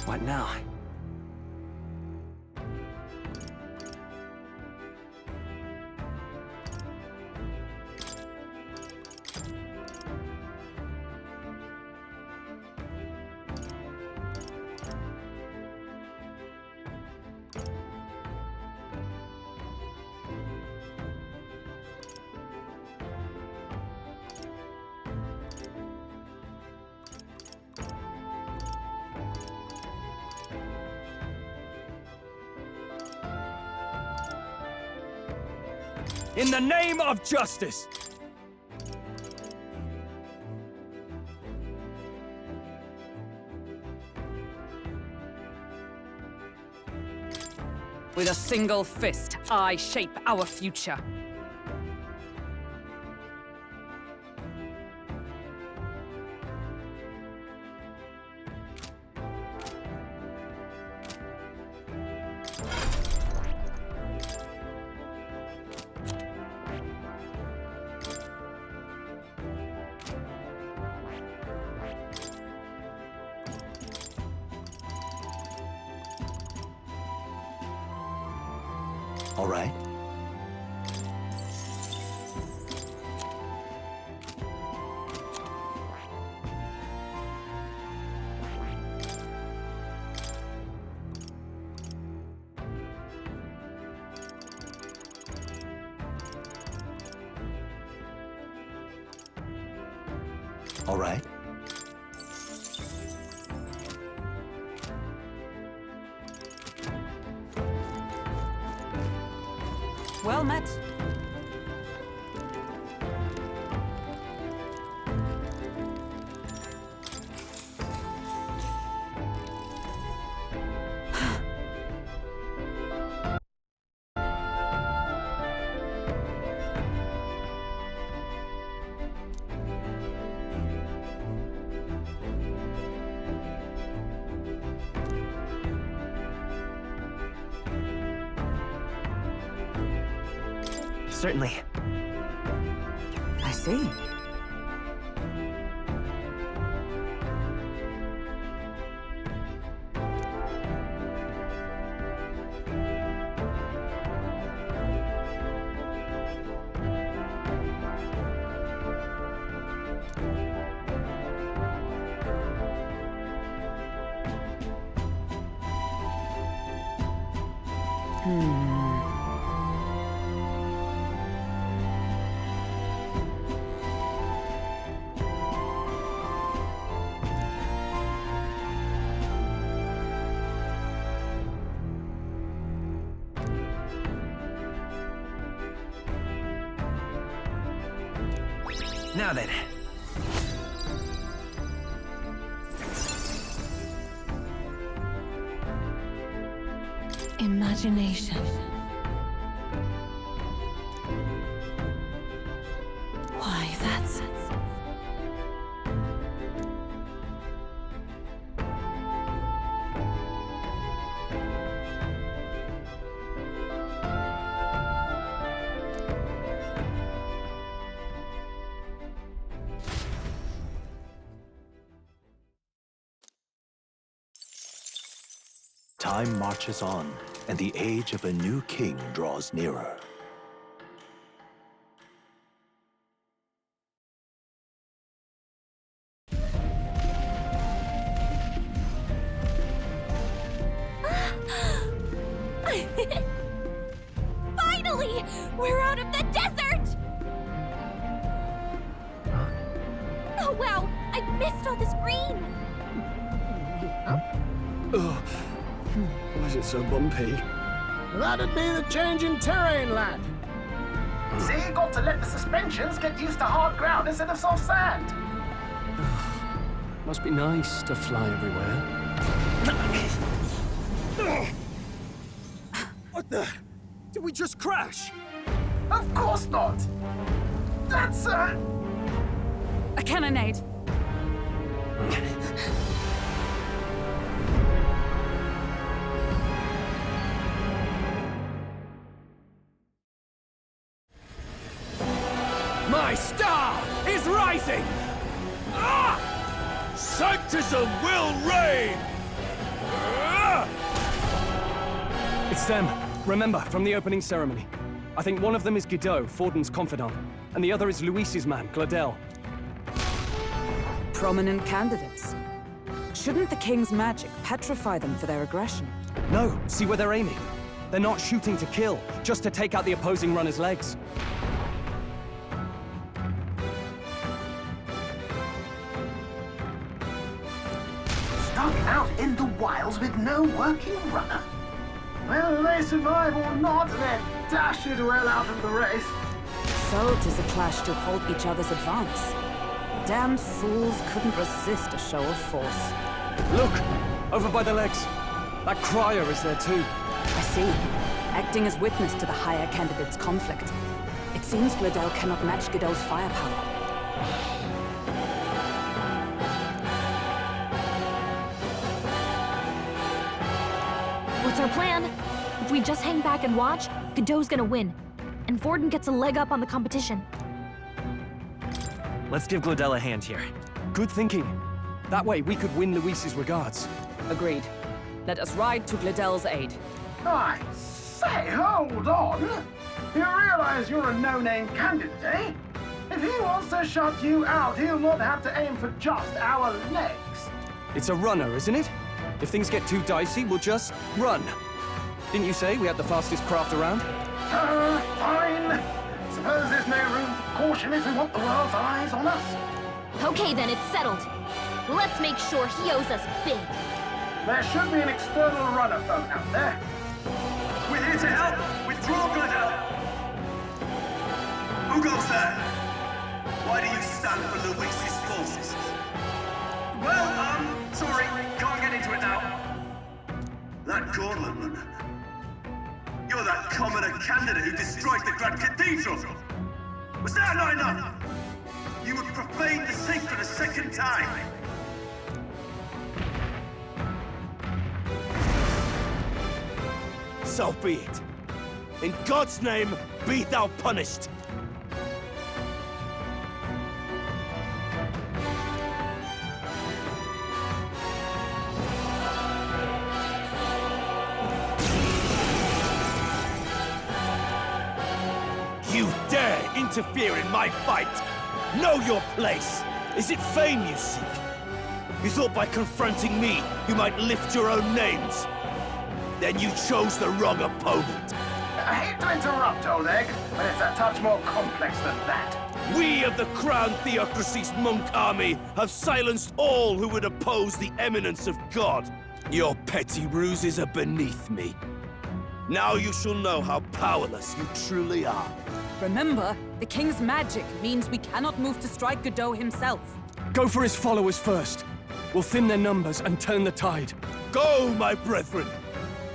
What now? In the name of justice! With a single fist, I shape our future. All right. All right. Well met. Certainly. I see. Now then. Imagination. Why, that's... Time marches on, and the age of a new king draws nearer. Finally! We're out of the desert! Oh wow, I missed all this green! Ugh. Why is it so bumpy? That'd be the change in terrain, lad. See, you got to let the suspensions get used to hard ground instead of soft sand. Must be nice to fly everywhere. What the? Did we just crash? Of course not. That's A cannonade. My star is rising! Ah! Sanctism will reign! It's them. Remember, from the opening ceremony. I think one of them is Giduex, Forden's confidant, and the other is Luis's man, Gladel. Prominent candidates. Shouldn't the king's magic petrify them for their aggression? No, see where they're aiming. They're not shooting to kill, just to take out the opposing runner's legs. Stuck out in the wilds with no working runner. Whether they survive or not, they're dashed well out of the race. So 'tis a clash to halt each other's advance. Damned fools couldn't resist a show of force. Look! Over by the legs. That crier is there too. I see. Acting as witness to the higher candidate's conflict. It seems Gladel cannot match Giduex's firepower. What's our plan? If we just hang back and watch, Godot's gonna win. And Forden gets a leg up on the competition. Let's give Gladel a hand here. Good thinking. That way we could win Luis's regards. Agreed. Let us ride to Gladel's aid. I say, hold on. You realize you're a no-name candidate, eh? If he wants to shut you out, he'll not have to aim for just our legs. It's a runner, isn't it? If things get too dicey, we'll just run. Didn't you say we had the fastest craft around? Fine. Suppose there's no room for caution if we want the world's eyes on us. Okay then, it's settled. Let's make sure he owes us big. There should be an external runner phone out there. We're here to help! Withdraw, Gladel! Who goes there? Why do you stand for Luis's forces? Well, sorry, can't get into it now. That gauntlet runner. You're that commoner candidate who destroyed the Grand Cathedral! Was that not enough? You would profane the sacred a second time! So be it. In God's name, be thou punished. You dare interfere in my fight! Know your place! Is it fame you seek? You thought by confronting me, you might lift your own names? Then you chose the wrong opponent. I hate to interrupt, Oleg, but it's a touch more complex than that. We of the Crown Theocracy's monk army have silenced all who would oppose the eminence of God. Your petty ruses are beneath me. Now you shall know how powerless you truly are. Remember, the king's magic means we cannot move to strike Giduex himself. Go for his followers first. We'll thin their numbers and turn the tide. Go, my brethren!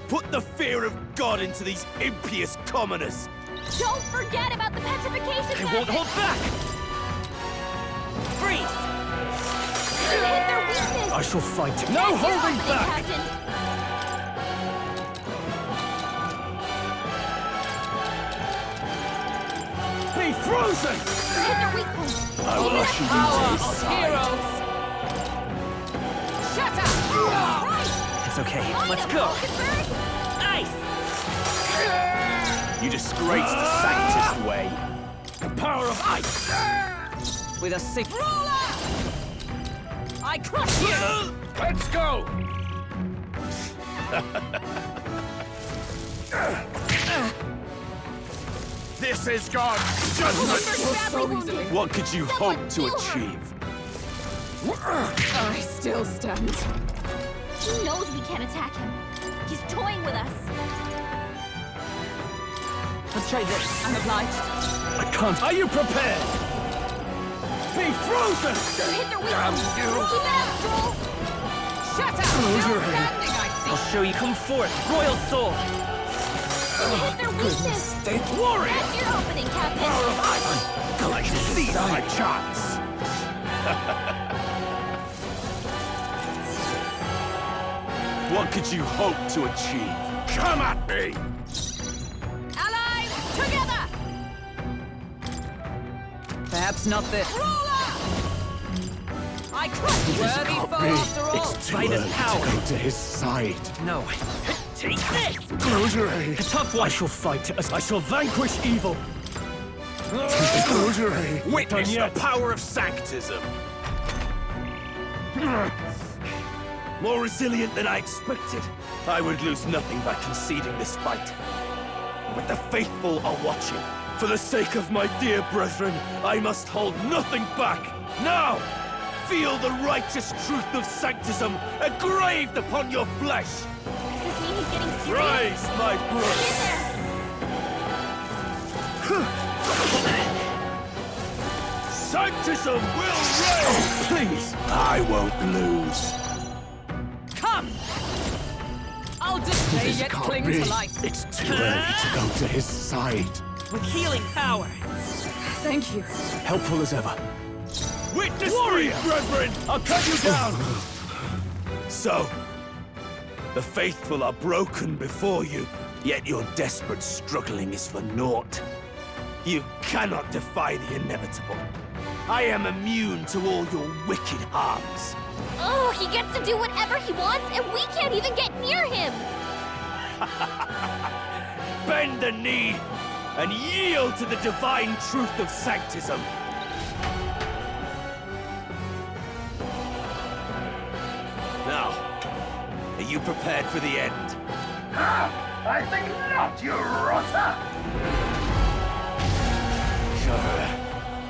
Put the fear of God into these impious commoners! Don't forget about the petrification I won't hold back! Freeze! Hit their weakness! I shall fight. That's No your holding opening, back! Captain. Be frozen! Hit their weak point. I will usher you to his side. Shut up! Right! It's okay. Line Let's up, go! Hulkenberg. Nice! You disgrace the Sanctist way. The power of ice! With a sick roller! I crush you! Let's go! This is God's Hulkenberg's badly wounded. What could you Someone hope to heal her. achieve? I still stand. He knows we can't attack him. He's toying with us. Let's try this. I'm obliged. I can't. Are you prepared? Be frozen! Hit their weak point. Keep it up, Joel. Shut up! Close Still your hand. standing, I see. I'll show you. Come forth, Royal Soul! Hit their weakness. State warrior! That's your opening, Captain. I seize my chance! What could you hope to achieve? Come at me! Allies, together! Perhaps not this. Roller! I I crushed you! Worthy foe after all! It's too By this early power. to go to his side. No. Take this! Closure. The tough one! I shall fight as I shall vanquish evil. Closure. Witness the power of sanctism. More resilient than I expected. I would lose nothing by conceding this fight. But the faithful are watching. For the sake of my dear brethren, I must hold nothing back. Now, feel the righteous truth of sanctism engraved upon your flesh. Does this mean he's getting serious? Rise, my brother. Sanctism will reign! Please, I won't lose. Come! I'll display This yet can't cling be. to life. It's too early to go to his side. With healing power! Thank you. Helpful as ever. Witness me, brethren! I'll cut you down! So, the faithful are broken before you, yet your desperate struggling is for naught. You cannot defy the inevitable. I am immune to all your wicked harms. Oh, he gets to do whatever he wants, and we can't even get near him! Bend the knee and yield to the divine truth of sanctism. Now, are you prepared for the end? I think not, you rotter!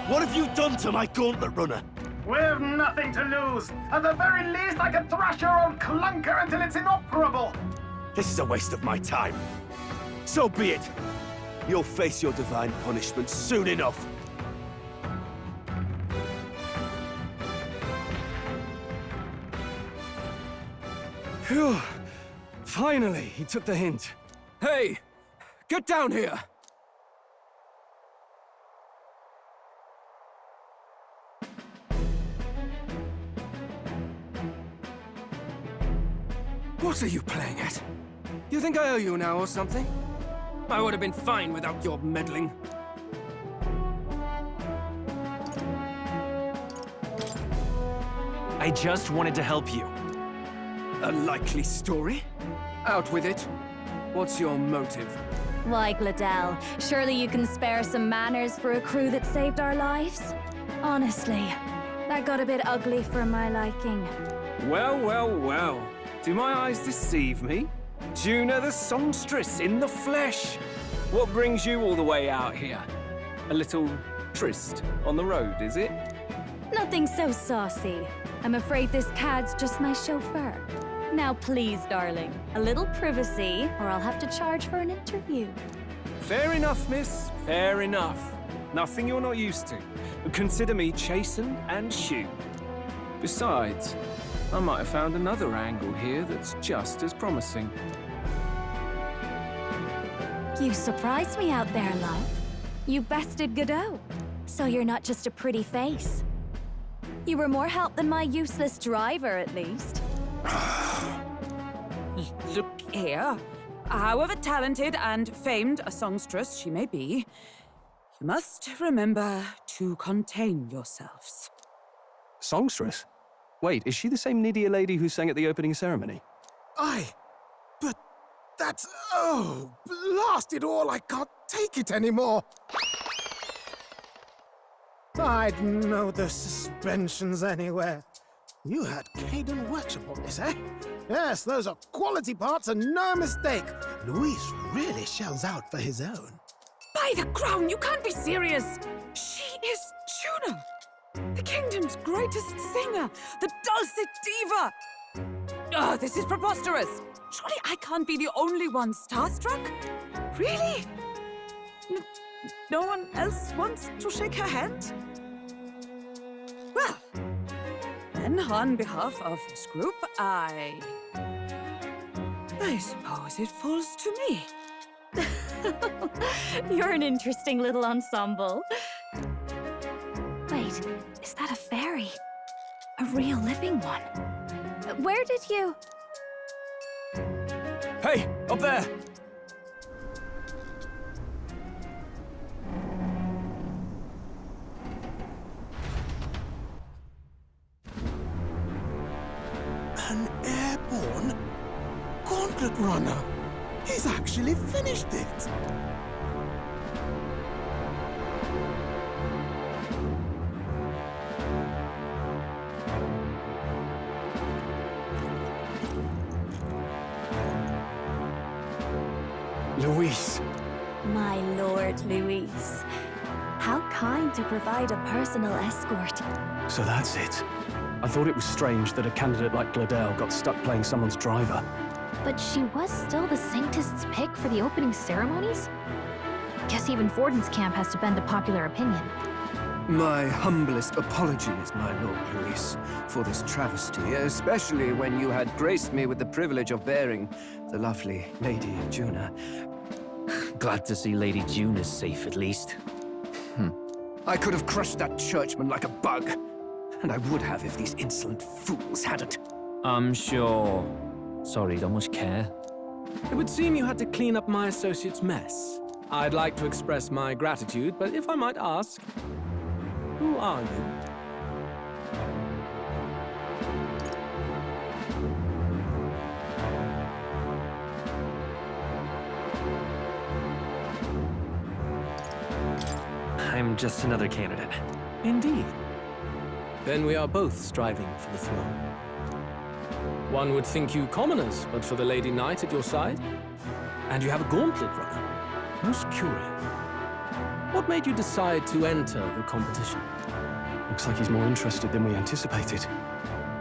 What have you done to my gauntlet runner? We've nothing to lose. At the very least, I can thrash your old clunker until it's inoperable. This is a waste of my time. So be it. You'll face your divine punishment soon enough. Phew. Finally, he took the hint. Hey! Get down here! What are you playing at? You think I owe you now or something? I would have been fine without your meddling. I just wanted to help you. A likely story? Out with it. What's your motive? Why, Gladell, surely you can spare some manners for a crew that saved our lives? Honestly, that got a bit ugly for my liking. Well, well, well. Do my eyes deceive me? Juna the songstress in the flesh. What brings you all the way out here? A little tryst on the road, is it? Nothing so saucy. I'm afraid this cad's just my chauffeur. Now please, darling, a little privacy, or I'll have to charge for an interview. Fair enough, miss. Fair enough. Nothing you're not used to. But consider me chastened and shoe. Besides, I might have found another angle here that's just as promising. You surprised me out there, love. You bested Godot. So you're not just a pretty face. You were more help than my useless driver, at least. Look here. However talented and famed a songstress she may be, you must remember to contain yourselves. Songstress? Wait, is she the same Nydia lady who sang at the opening ceremony? But that's... Oh, blast it all, I can't take it anymore. I'd know the suspensions anywhere. You had Caden Workshop on this, eh? Yes, those are quality parts and no mistake. Luis really shells out for his own. By the crown, you can't be serious! She is Juno, the kingdom's greatest singer, the dulcet diva! Oh, this is preposterous! Surely I can't be the only one starstruck? Really? No one else wants to shake her hand? Well, then on behalf of this group, I suppose it falls to me. You're an interesting little ensemble. Wait, is that a fairy? A real living one? Where did you... Hey, up there! An airborne gauntlet runner. He's actually finished it. Luis. My Lord Luis. How kind to provide a personal escort. So that's it. I thought it was strange that a candidate like Gladel got stuck playing someone's driver. But she was still the Sanctist's pick for the opening ceremonies? Guess even Forden's camp has to bend to popular opinion. My humblest apologies, my Lord Luis, for this travesty, especially when you had graced me with the privilege of bearing the lovely Lady Juna. Glad to see Lady June is safe, at least. I could have crushed that churchman like a bug, and I would have if these insolent fools hadn't. I'm sure. Sorry, don't much care. It would seem you had to clean up my associate's mess. I'd like to express my gratitude, but if I might ask, who are you? I'm just another candidate. Indeed. Then we are both striving for the throne. One would think you commoners, but for the Lady Knight at your side. And you have a gauntlet runner. Most curious. What made you decide to enter the competition? Looks like he's more interested than we anticipated.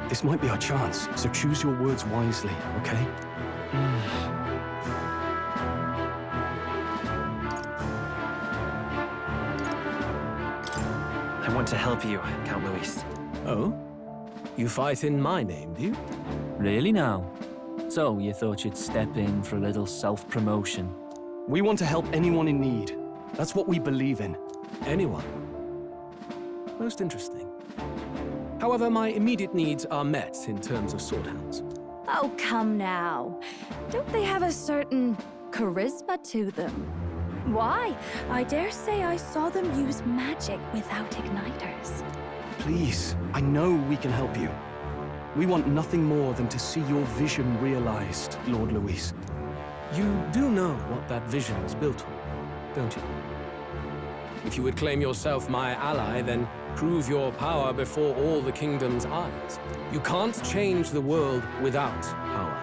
This might be our chance, so choose your words wisely, okay? I want to help you, Count Luis. Oh? You fight in my name, do you? Really now? So, you thought you'd step in for a little self-promotion? We want to help anyone in need. That's what we believe in. Anyone. Most interesting. However, my immediate needs are met in terms of swordhounds. Oh, come now. Don't they have a certain charisma to them? Why? I dare say I saw them use magic without igniters. Please, I know we can help you. We want nothing more than to see your vision realized, Lord Luis. You do know what that vision is built on, don't you? If you would claim yourself my ally, then prove your power before all the kingdom's eyes. You can't change the world without power,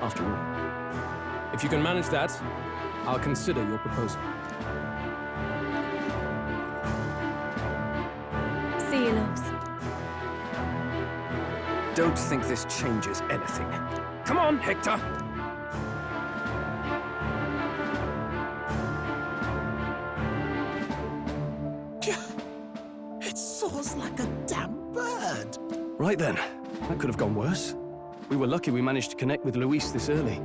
after all. If you can manage that, I'll consider your proposal. See you, loves. Don't think this changes anything. Come on, Hector! It soars like a damn bird. Right then, that could have gone worse. We were lucky we managed to connect with Luis this early.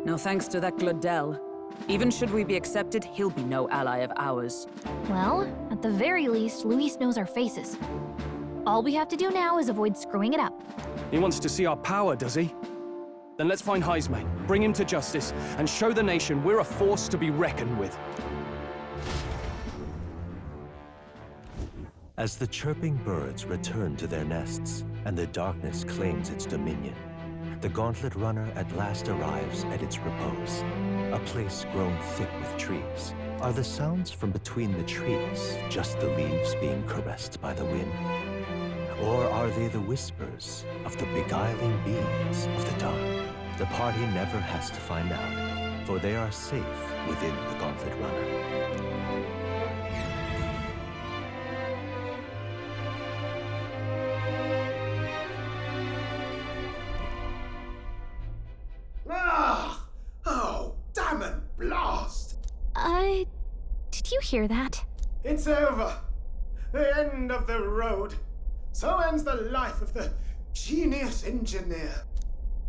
No thanks to that Gladel. Even should we be accepted, he'll be no ally of ours. Well, at the very least, Luis knows our faces. All we have to do now is avoid screwing it up. He wants to see our power, does he? Then let's find Heisme, bring him to justice, and show the nation we're a force to be reckoned with. As the chirping birds return to their nests and the darkness claims its dominion, the gauntlet runner at last arrives at its repose, a place grown thick with trees. Are the sounds from between the trees just the leaves being caressed by the wind? Or are they the whispers of the beguiling beings of the dark? The party never has to find out, for they are safe within the gauntlet runner. Ah! Oh, damn and blast! Did you hear that? It's over. The end of the road. So ends the life of the genius engineer.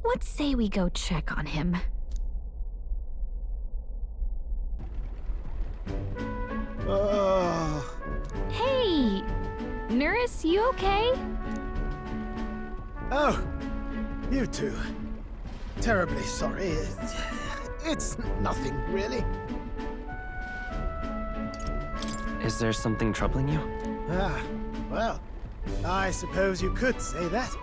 Let's say we go check on him. Oh. Hey! Nurse, you okay? Oh, you two. Terribly sorry. It's nothing, really. Is there something troubling you? Ah, well, I suppose you could say that.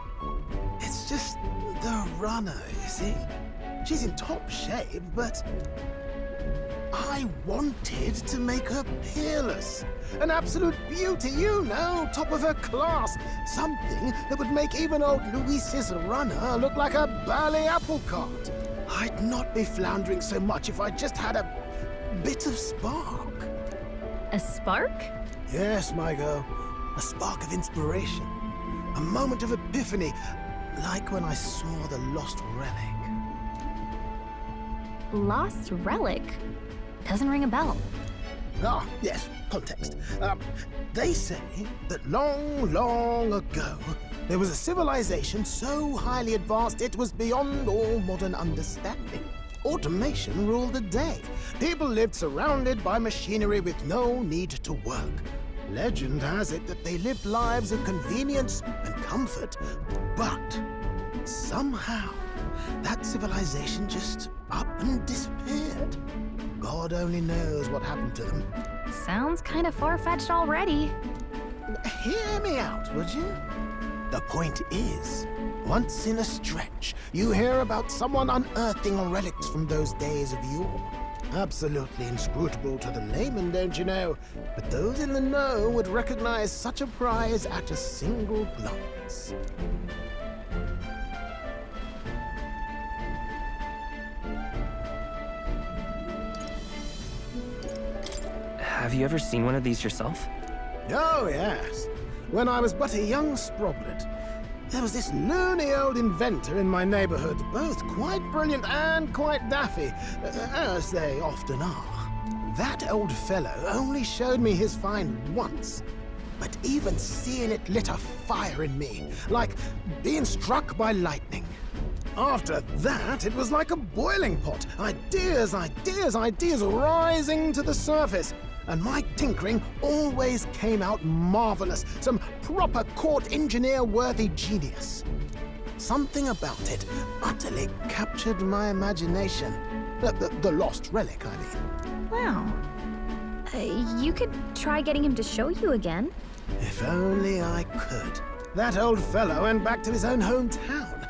It's just the runner, you see? She's in top shape, but I wanted to make her peerless. An absolute beauty, you know, top of her class. Something that would make even old Luis's runner look like a bally apple cart. I'd not be floundering so much if I just had a bit of spark. A spark? Yes, my girl. A spark of inspiration. A moment of epiphany, like when I saw the lost relic. Lost relic? Doesn't ring a bell. Ah, yes, context. They say that long, long ago, there was a civilization so highly advanced it was beyond all modern understanding. Automation ruled the day. People lived surrounded by machinery with no need to work. Legend has it that they lived lives of convenience and comfort, but somehow that civilization just up and disappeared. God only knows what happened to them. Sounds kind of far-fetched already. Hear me out, would you? The point is, once in a stretch, you hear about someone unearthing relics from those days of yore. Absolutely inscrutable to the layman, don't you know? But those in the know would recognize such a prize at a single glance. Have you ever seen one of these yourself? Oh, yes. When I was but a young sproglet, there was this loony old inventor in my neighborhood, both quite brilliant and quite daffy, as they often are. That old fellow only showed me his find once, but even seeing it lit a fire in me, like being struck by lightning. After that, it was like a boiling pot. Ideas, ideas, ideas rising to the surface. And my tinkering always came out marvelous, some proper court engineer-worthy genius. Something about it utterly captured my imagination. The lost relic, I mean. Wow. You could try getting him to show you again. If only I could. That old fellow went back to his own hometown.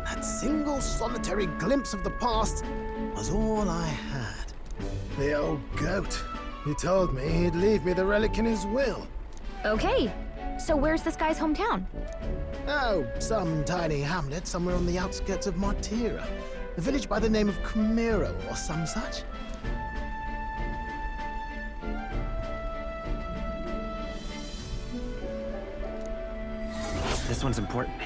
That single solitary glimpse of the past was all I had. The old goat. He told me he'd leave me the relic in his will. Okay, so where's this guy's hometown? Oh, some tiny hamlet somewhere on the outskirts of Martira. A village by the name of Camiro or some such. This one's important.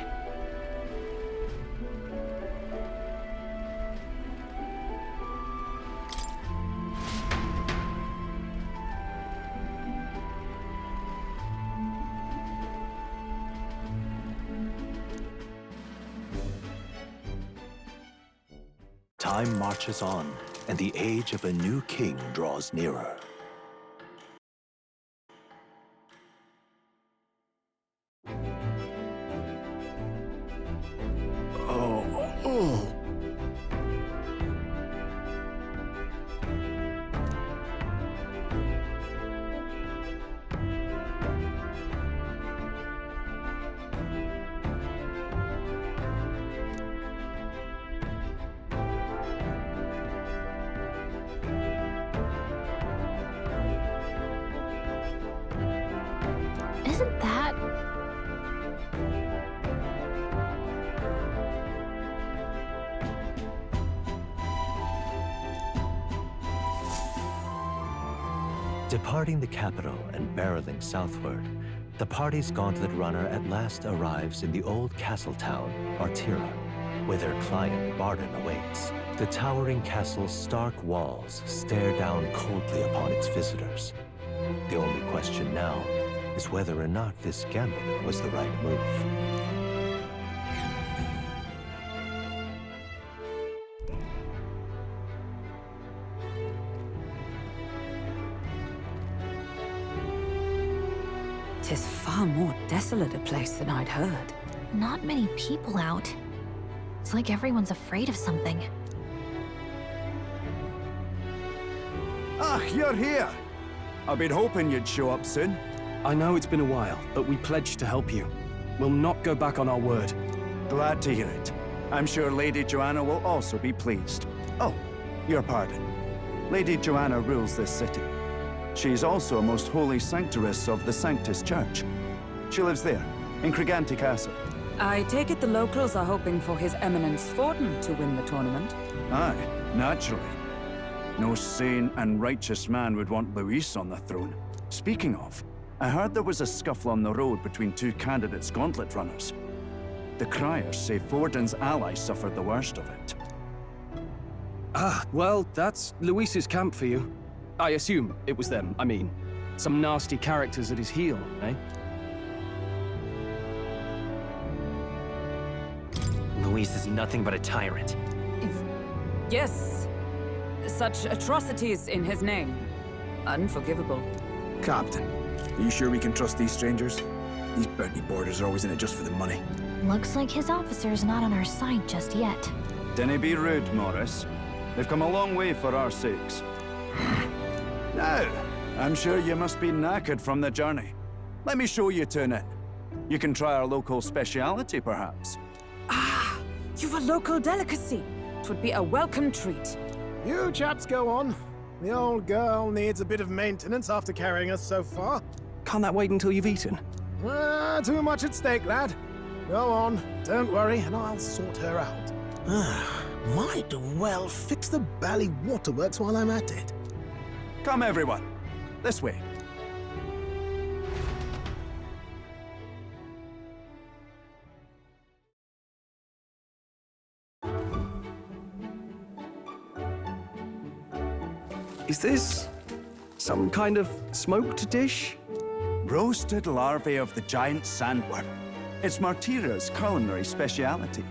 Time marches on, and the age of a new king draws nearer. Isn't that... Departing the capital and barreling southward, the party's gauntlet runner at last arrives in the old castle town, Martira, where their client Barden awaits. The towering castle's stark walls stare down coldly upon its visitors. The only question now is whether or not this gambit was the right move. Tis far more desolate a place than I'd heard. Not many people out. It's like everyone's afraid of something. Ah, you're here! I've been hoping you'd show up soon. I know it's been a while, but we pledged to help you. We'll not go back on our word. Glad to hear it. I'm sure Lady Joanna will also be pleased. Oh, your pardon. Lady Joanna rules this city. She's also a most holy sanctoress of the Sanctus Church. She lives there, in Creganti Castle. I take it the locals are hoping for His Eminence Forden to win the tournament. Aye, naturally. No sane and righteous man would want Luis on the throne. Speaking of, I heard there was a scuffle on the road between two candidates' gauntlet runners. The criers say Forden's allies suffered the worst of it. Ah, well, that's Luis's camp for you. I assume it was them, I mean. Some nasty characters at his heel, eh? Luis is nothing but a tyrant. Yes. Such atrocities in his name. Unforgivable. Captain, are you sure we can trust these strangers? These bounty boarders are always in it just for the money. Looks like his officer's not on our side just yet. Dinna be rude, Morris. They've come a long way for our sakes. Now, I'm sure you must be knackered from the journey. Let me show you to an inn. You can try our local speciality, perhaps. Ah, you've a local delicacy. It would be a welcome treat. You chaps go on. The old girl needs a bit of maintenance after carrying us so far. Can't that wait until you've eaten? Too much at stake, lad. Go on, don't worry, and I'll sort her out. Might well fix the bally waterworks while I'm at it. Come, everyone. This way. Is this some kind of smoked dish? Roasted larvae of the giant sandworm. It's Martira's culinary speciality.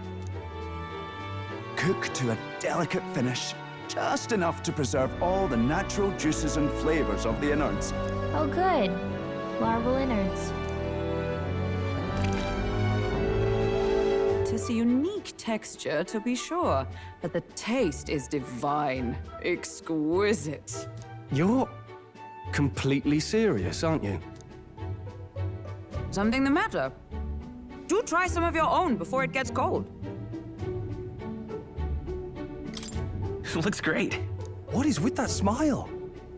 Cooked to a delicate finish, just enough to preserve all the natural juices and flavors of the innards. Oh good. Larval innards. Tis a unique texture, to be sure, but the taste is divine. Exquisite. You're completely serious, aren't you? Something the matter? Do try some of your own before it gets cold. Looks great. What is with that smile?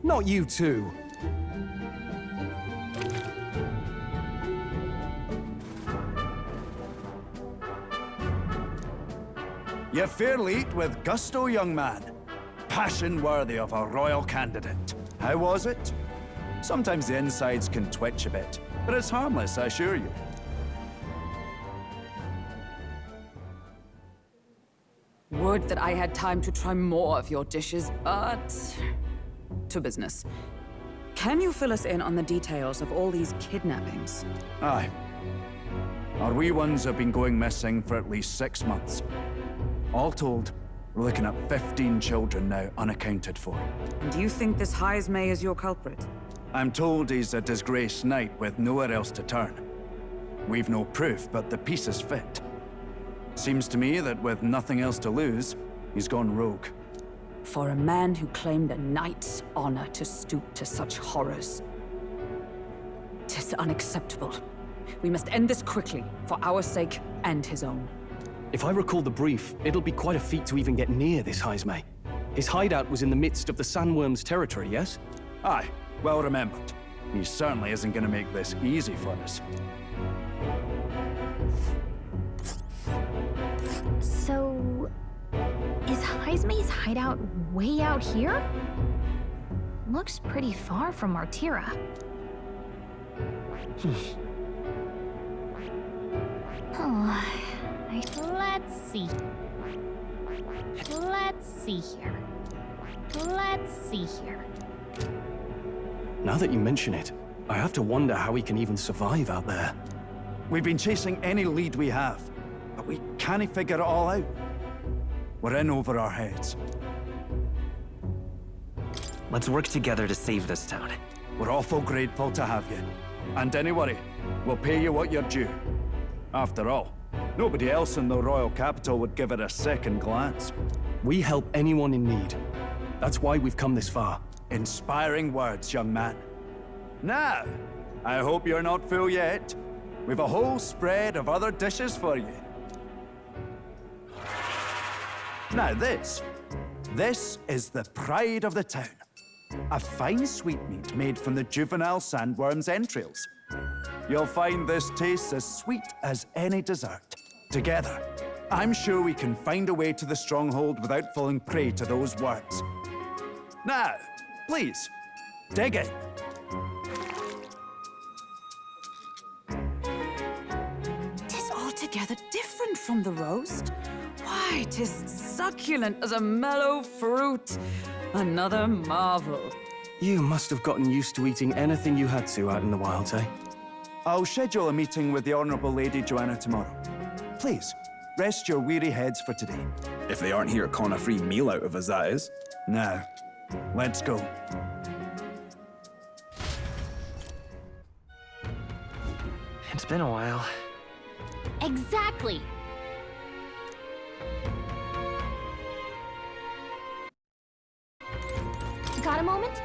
Not you two. You fairly eat with gusto, young man. Passion worthy of a royal candidate. How was it? Sometimes the insides can twitch a bit, but it's harmless, I assure you. Would that I had time to try more of your dishes, but... to business. Can you fill us in on the details of all these kidnappings? Aye. Our wee ones have been going missing for at least 6 months. All told, we're looking at 15 children now unaccounted for. And you think this Heismay is your culprit? I'm told he's a disgraced knight with nowhere else to turn. We've no proof, but the pieces fit. Seems to me that with nothing else to lose, he's gone rogue. For a man who claimed a knight's honor to stoop to such horrors. 'Tis unacceptable. We must end this quickly, for our sake and his own. If I recall the brief, it'll be quite a feat to even get near this Heismay. His hideout was in the midst of the Sandworm's territory, yes? Aye, well remembered. He certainly isn't going to make this easy for us. So... is Heismay's hideout way out here? Looks pretty far from Martira. Oh, let's see. Let's see here. Let's see here. Now that you mention it, I have to wonder how he can even survive out there. We've been chasing any lead we have, but we can't figure it all out. We're in over our heads. Let's work together to save this town. We're awful grateful to have you. And don't worry, we'll pay you what you're due. After all, nobody else in the royal capital would give it a second glance. We help anyone in need. That's why we've come this far. Inspiring words, young man. Now, I hope you're not full yet. We've a whole spread of other dishes for you. Now this is the pride of the town. A fine sweetmeat made from the juvenile sandworm's entrails. You'll find this tastes as sweet as any dessert. Together, I'm sure we can find a way to the stronghold without falling prey to those worms. Now, please, dig in. Tis altogether different from the roast. Why, 'tis succulent as a mellow fruit. Another marvel. You must have gotten used to eating anything you had to out in the wilds, eh? I'll schedule a meeting with the Honourable Lady Joanna tomorrow. Please, rest your weary heads for today. If they aren't here calling a free meal out of us, that is. Now, let's go. It's been a while. Exactly. Got a moment?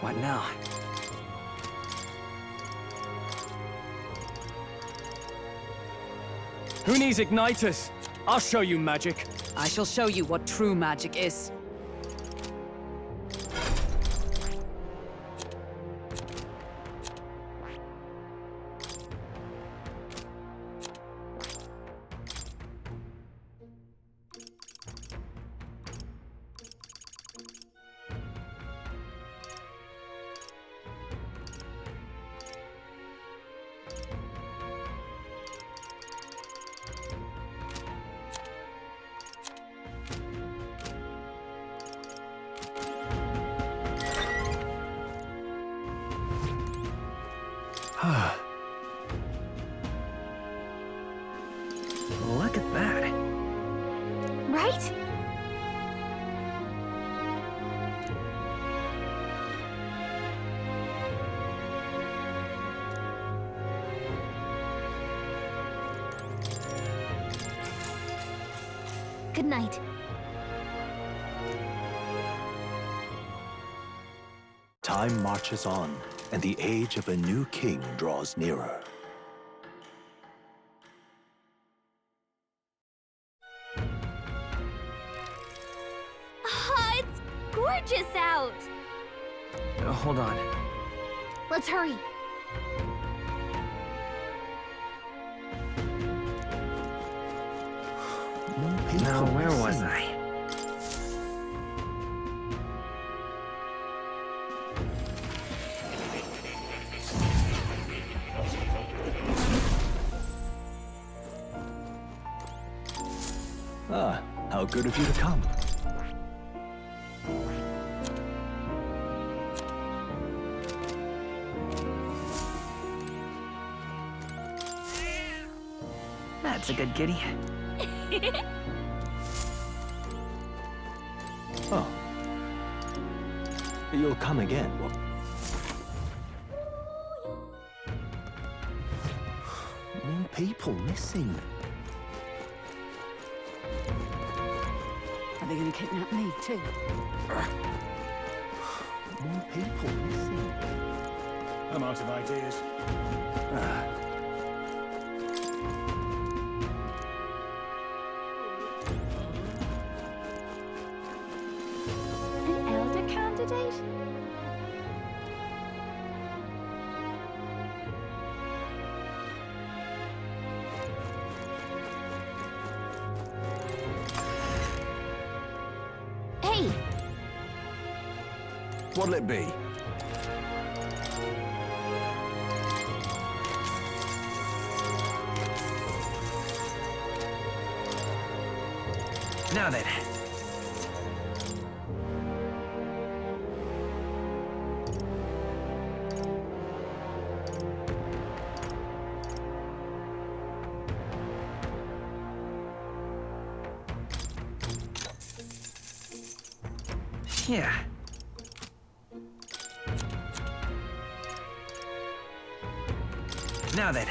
What now? Who needs igniters? I'll show you magic. I shall show you what true magic is. Look at that. Right? Good night. Time marches on, and the age of a new king draws nearer. Ah, it's gorgeous out! Hold on. Let's hurry. Now, where was I? Ah, how good of you to come. That's a good kitty. Oh. You'll come again, won't you? More people missing. Are they going to kidnap me, too? More people missing. I'm out of ideas. An elder candidate? Hey! What'll it be? Now then. Yeah. Now then.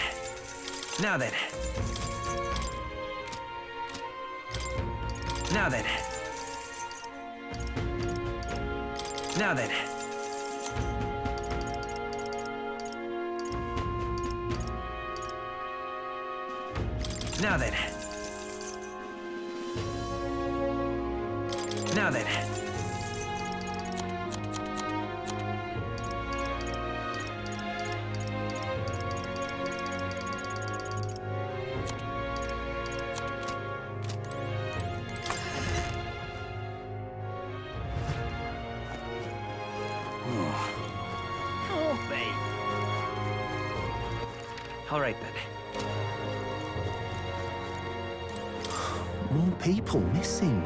Now then. Now then. Now then. Now then. Now then. Oh, babe. All right then. More people missing.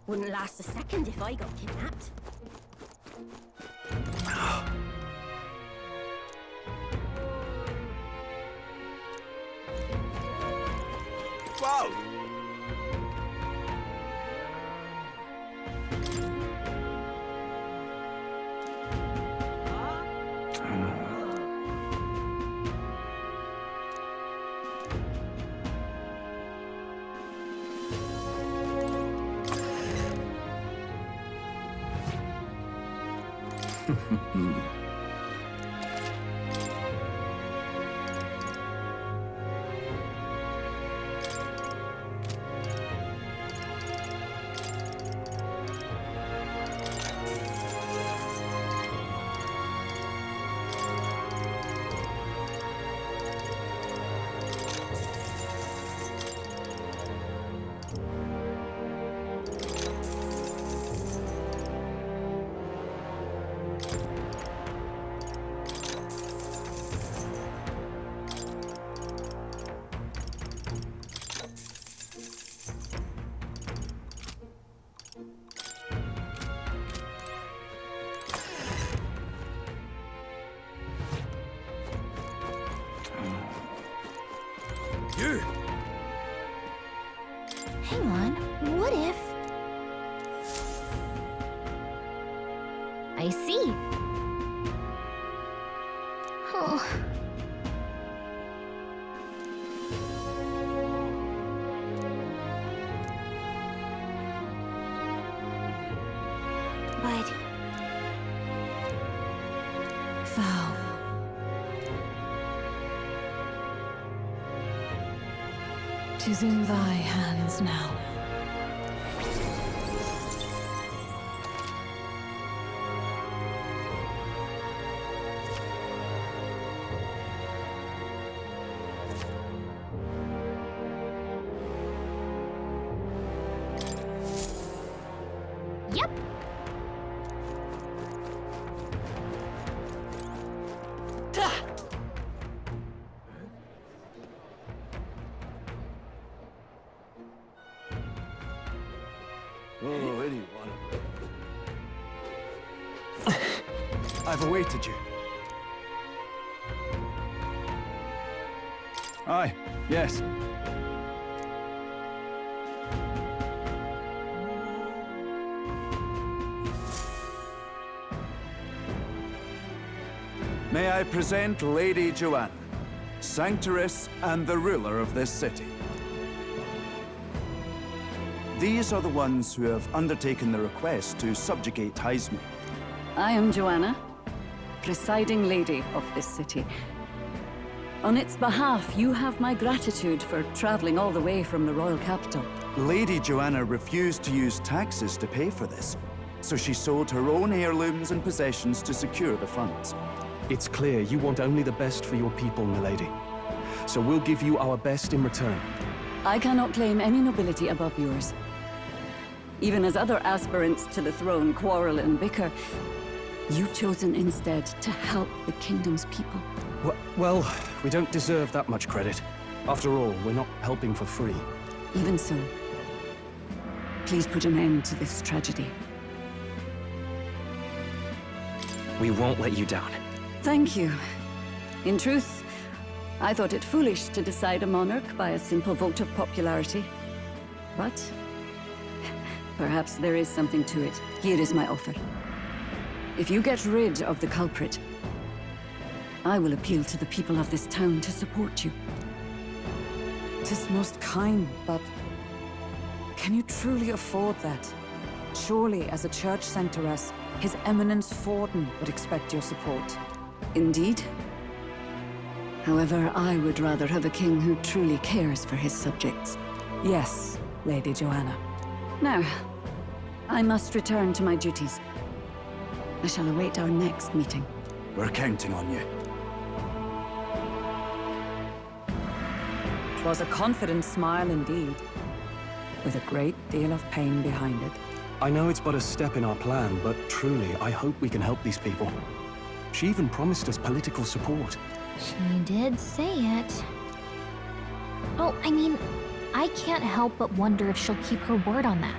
Wouldn't last a second if I got kidnapped. Whoa! You! Hang on, what if... I see. Oh. But... Vow. Tis in thy hands now. Yep. Oh, anyone. I've awaited you. Aye, yes. May I present Lady Joanna, Sanctoress and the ruler of this city. These are the ones who have undertaken the request to subjugate Heisman. I am Joanna, presiding lady of this city. On its behalf, you have my gratitude for traveling all the way from the royal capital. Lady Joanna refused to use taxes to pay for this, so she sold her own heirlooms and possessions to secure the funds. It's clear you want only the best for your people, milady. So we'll give you our best in return. I cannot claim any nobility above yours. Even as other aspirants to the throne quarrel and bicker, you've chosen instead to help the kingdom's people. Well, we don't deserve that much credit. After all, we're not helping for free. Even so, please put an end to this tragedy. We won't let you down. Thank you. In truth, I thought it foolish to decide a monarch by a simple vote of popularity. But perhaps there is something to it. Here is my offer. If you get rid of the culprit, I will appeal to the people of this town to support you. 'Tis most kind, but can you truly afford that? Surely, as a church centeress, His Eminence Forden would expect your support. Indeed. However, I would rather have a king who truly cares for his subjects. Yes, Lady Joanna. Now, I must return to my duties. I shall await our next meeting. We're counting on you. 'Twas a confident smile indeed, with a great deal of pain behind it. I know it's but a step in our plan, but truly, I hope we can help these people. She even promised us political support. She did say it. Well, I mean, I can't help but wonder if she'll keep her word on that.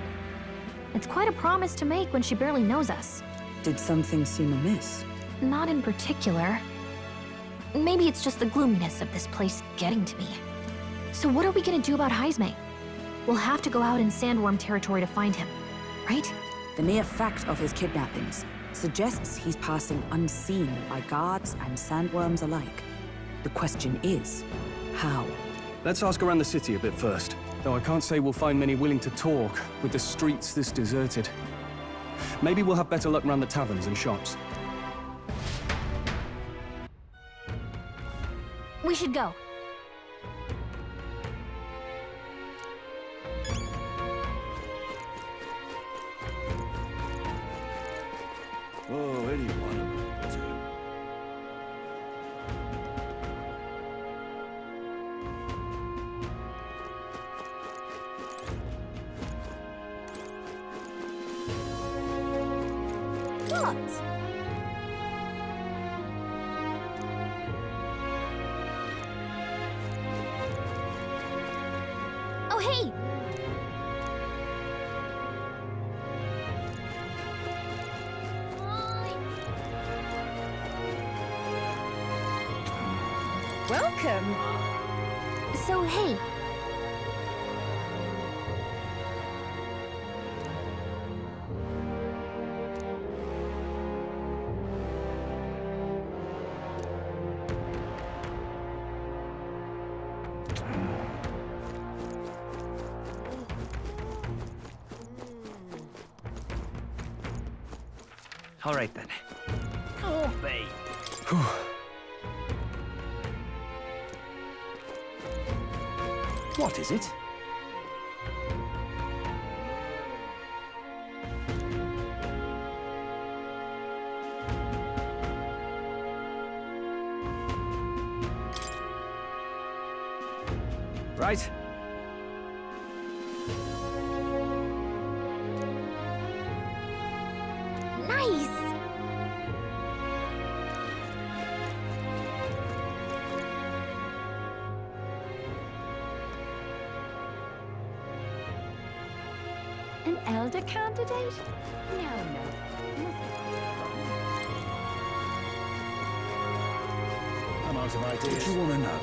It's quite a promise to make when she barely knows us. Did something seem amiss? Not in particular. Maybe it's just the gloominess of this place getting to me. So what are we gonna do about Heisme? We'll have to go out in Sandworm territory to find him, right? The mere fact of his kidnappings suggests he's passing unseen by guards and sandworms alike. The question is, how? Let's ask around the city a bit first. Though I can't say we'll find many willing to talk with the streets this deserted. Maybe we'll have better luck around the taverns and shops. We should go. Oh, anyone. What? Oh, hey! Welcome! So, hey. All right, then. Can't be. What is it? Right. Nice! An elder candidate? No. I'm out of ideas. What do you want to know?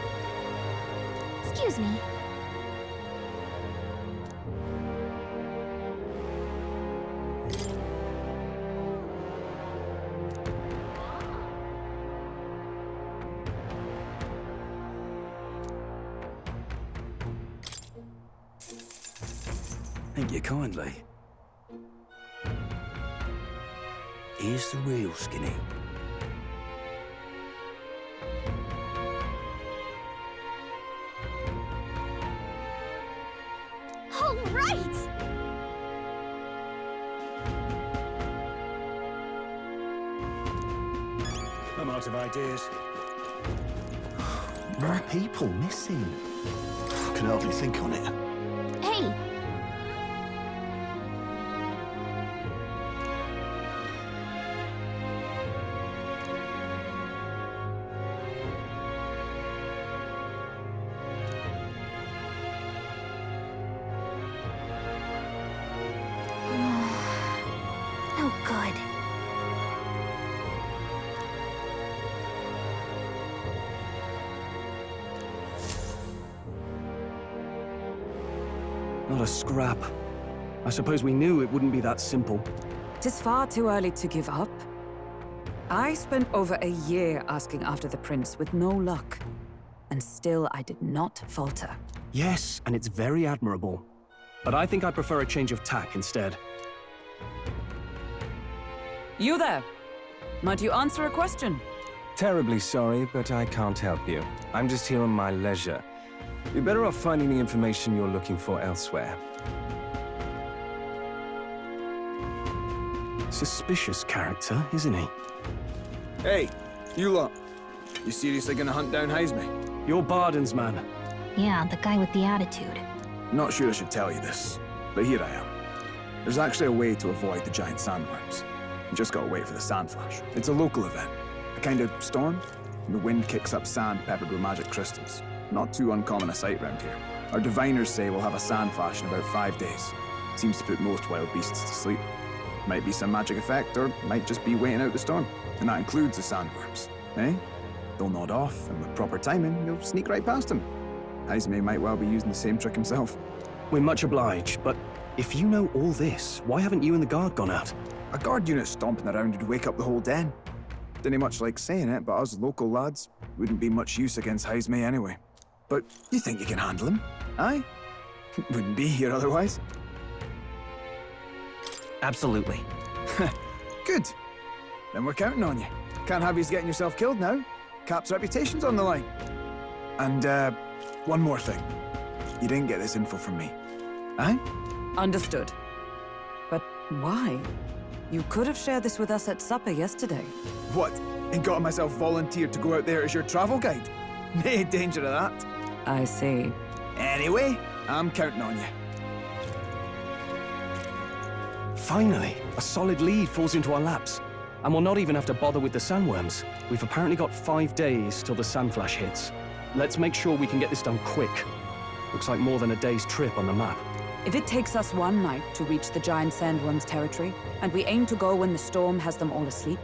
Excuse me. Thank you kindly. Here's the real skinny. All right! I'm out of ideas. More people missing. Can hardly think on it. Hey! Oh, good. Not a scrap. I suppose we knew it wouldn't be that simple. It is far too early to give up. I spent over a year asking after the prince with no luck. And still I did not falter. Yes, and it's very admirable. But I think I prefer a change of tack instead. You there! Might you answer a question? Terribly sorry, but I can't help you. I'm just here on my leisure. You're better off finding the information you're looking for elsewhere. Suspicious character, isn't he? Hey, you lot. You seriously gonna hunt down Heisme? You're Barden's man. Yeah, the guy with the attitude. Not sure I should tell you this, but here I am. There's actually a way to avoid the giant sandworms. You just gotta wait for the sand flash. It's a local event. A kind of storm. The wind kicks up sand peppered with magic crystals. Not too uncommon a sight round here. Our diviners say we'll have a sand flash in about 5 days. Seems to put most wild beasts to sleep. Might be some magic effect, or might just be waiting out the storm. And that includes the sandworms, eh? They'll nod off, and with proper timing, you'll sneak right past them. Heisme might well be using the same trick himself. We're much obliged, but if you know all this, why haven't you and the guard gone out? A guard unit stomping around would wake up the whole den. Didn't much like saying it, but us local lads wouldn't be much use against Heisme anyway. But you think you can handle him? Aye? Wouldn't be here otherwise. Absolutely. Good. Then we're counting on you. Can't have you getting yourself killed now. Cap's reputation's on the line. And, one more thing. You didn't get this info from me. Aye? Understood. But why? You could have shared this with us at supper yesterday. What? And got myself volunteered to go out there as your travel guide? No danger of that. I see. Anyway, I'm counting on you. Finally, a solid lead falls into our laps. And we'll not even have to bother with the sandworms. We've apparently got 5 days till the sand flash hits. Let's make sure we can get this done quick. Looks like more than a day's trip on the map. If it takes us one night to reach the giant sandworms' territory, and we aim to go when the storm has them all asleep,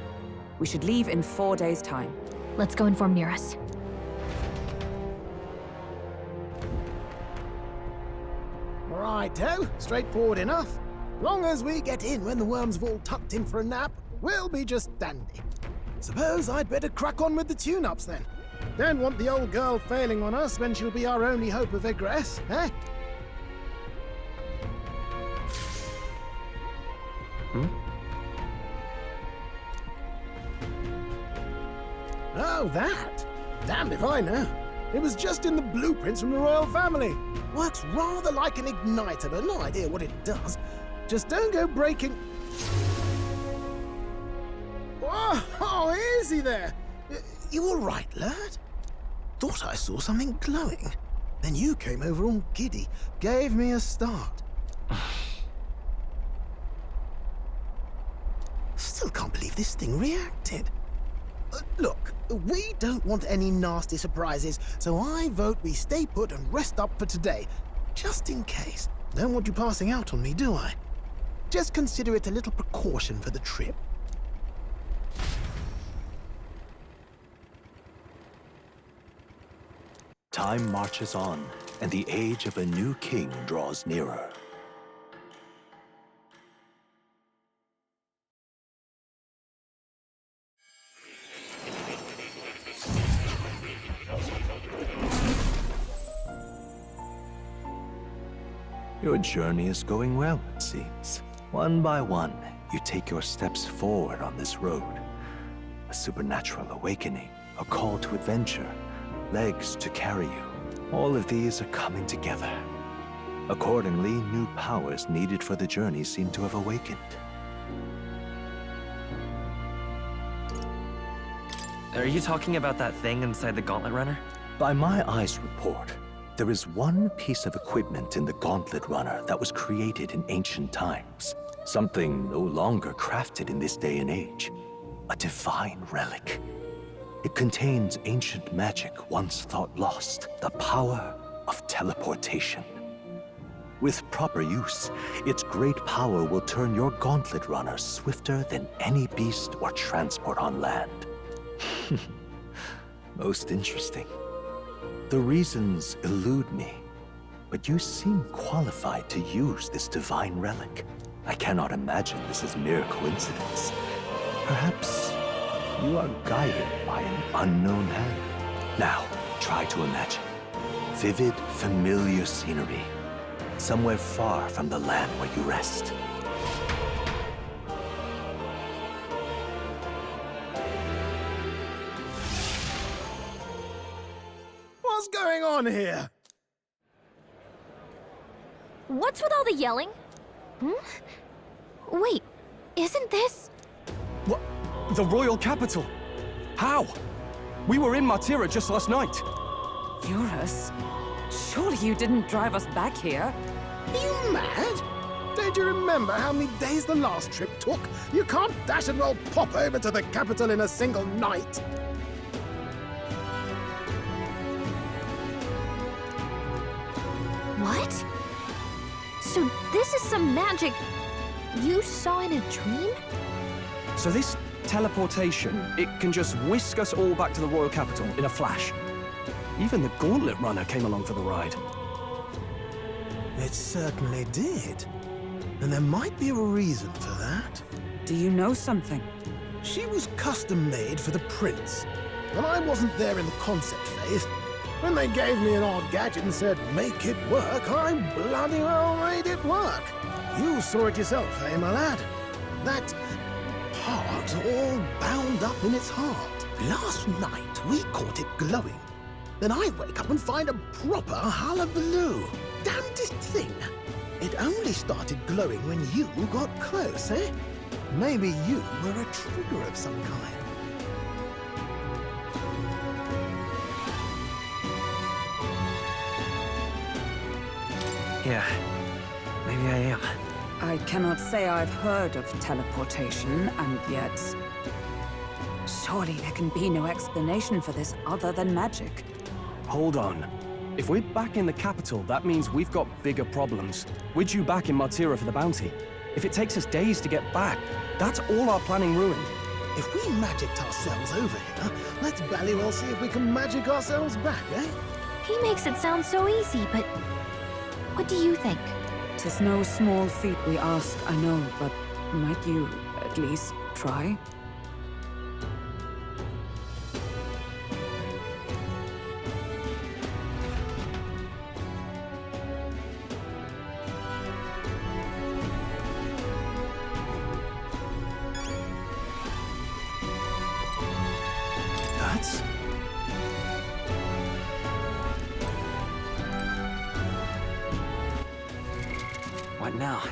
we should leave in 4 days' time. Let's go inform Nearest. Righto, straightforward enough. Long as we get in when the worms have all tucked in for a nap, we'll be just dandy. Suppose I'd better crack on with the tune-ups then. Don't want the old girl failing on us when she'll be our only hope of egress, eh? Oh, that? Damned if I know. It was just in the blueprints from the royal family. Works rather like an igniter, but no idea what it does. Just don't go breaking... Oh, easy there. You all right, lad? Thought I saw something glowing. Then you came over all giddy, gave me a start. Still can't believe this thing reacted. Look, we don't want any nasty surprises, so I vote we stay put and rest up for today. Just in case. Don't want you passing out on me, do I? Just consider it a little precaution for the trip. Time marches on, and the age of a new king draws nearer. Your journey is going well, it seems. One by one, you take your steps forward on this road. A supernatural awakening, a call to adventure, legs to carry you. All of these are coming together. Accordingly, new powers needed for the journey seem to have awakened. Are you talking about that thing inside the Gauntlet Runner? By my eyes report, there is one piece of equipment in the Gauntlet Runner that was created in ancient times. Something no longer crafted in this day and age. A divine relic. It contains ancient magic once thought lost, the power of teleportation. With proper use, its great power will turn your Gauntlet Runner swifter than any beast or transport on land. Most interesting. The reasons elude me. but you seem qualified to use this divine relic. I cannot imagine this is mere coincidence. Perhaps you are guided by an unknown hand. Now, try to imagine. Vivid, familiar scenery. Somewhere far from the land where you rest. What's going on here? What's with all the yelling? Wait, isn't this... What? The royal capital? How? We were in Matira just last night. Eurus? Surely you didn't drive us back here? Are you mad? Don't you remember how many days the last trip took? You can't dash and roll pop over to the capital in a single night. What? So this is some magic you saw in a dream? So this teleportation, it can just whisk us all back to the royal capital in a flash. Even the Gauntlet Runner came along for the ride. It certainly did. And there might be a reason for that. Do you know something? She was custom-made for the prince. And I wasn't there in the concept phase. When they gave me an odd gadget and said, make it work, I bloody well made it work. You saw it yourself, eh, my lad? That part all bound up in its heart. Last night, we caught it glowing. Then I wake up and find a proper hullabaloo. Damnedest thing. It only started glowing when you got close, eh? Maybe you were a trigger of some kind. Yeah, maybe I am. I cannot say I've heard of teleportation, and yet... surely there can be no explanation for this other than magic. Hold on. If we're back in the capital, that means we've got bigger problems. We're due back in Matira for the bounty. If it takes us days to get back, that's all our planning ruined. If we magicked ourselves over here, let's bally well see if we can magic ourselves back, eh? He makes it sound so easy, but... what do you think? 'Tis no small feat we ask, I know, but might you at least try? That's... What now?